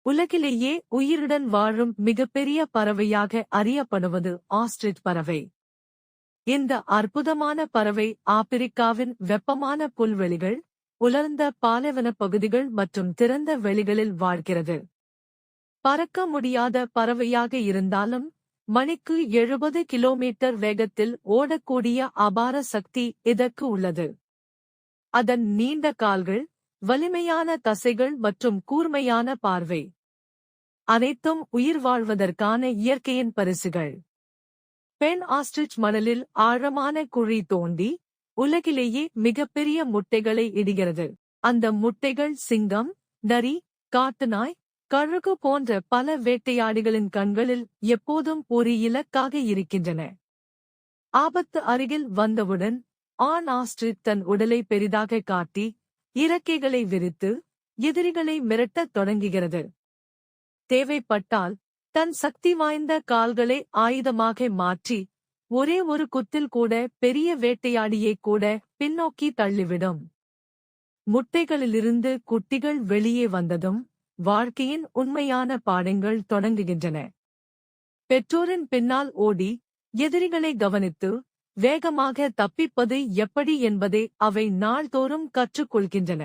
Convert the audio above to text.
உலகிலேயே உயிருடன் வாழும் மிகப்பெரிய பறவையாக அறியப்படுவது ஆஸ்ட்ரிச் பறவை. இந்த அற்புதமான பறவை ஆப்பிரிக்காவின் வெப்பமான புல்வெளிகள், உலர்ந்த பாலைவனப் பகுதிகள் மற்றும் திறந்த வெளிகளில் வாழ்கிறது. பறக்க முடியாத பறவையாக இருந்தாலும் மணிக்கு 70 கிலோமீட்டர் வேகத்தில் ஓடக்கூடிய அபார சக்தி இதற்கு உள்ளது. அதன் நீண்ட கால்கள், வலிமையான தசைகள் மற்றும் கூர்மையான பார்வை அனைத்தும் உயிர் வாழ்வதற்கான இயற்கையின் பரிசுகள். பெண் ஆஸ்ட்ரிச் மணலில் ஆழமான குழி தோண்டி உலகிலேயே மிகப்பெரிய முட்டைகளை இடுகிறது. அந்த முட்டைகள் சிங்கம், நரி, காட்டுநாய், கழுகு போன்ற பல வேட்டையாடிகளின் கண்களில் எப்போதும் ஒரு இலக்காக இருக்கின்றன. ஆபத்து அருகில் வந்தவுடன் ஆண் ஆஸ்ட்ரிச் தன் உடலை பெரிதாக காட்டி இறக்கைகளை விரித்து எதிரிகளை மிரட்டத் தொடங்குகிறது. தேவைப்பட்டால் தன் சக்தி வாய்ந்த கால்களை ஆயுதமாக மாற்றி ஒரே ஒரு குத்தில் கூட பெரிய வேட்டையாடியை கூட பின்னோக்கி தள்ளிவிடும். முட்டைகளிலிருந்து குட்டிகள் வெளியே வந்ததும் வாழ்க்கையின் உண்மையான பாடங்கள் தொடங்குகின்றன. பெற்றோரின் பின்னால் ஓடி எதிரிகளை கவனித்து வேகமாக தப்பிப்பது எப்படி என்பதை அவை நாள்தோறும் கற்றுக்கொள்கின்றன.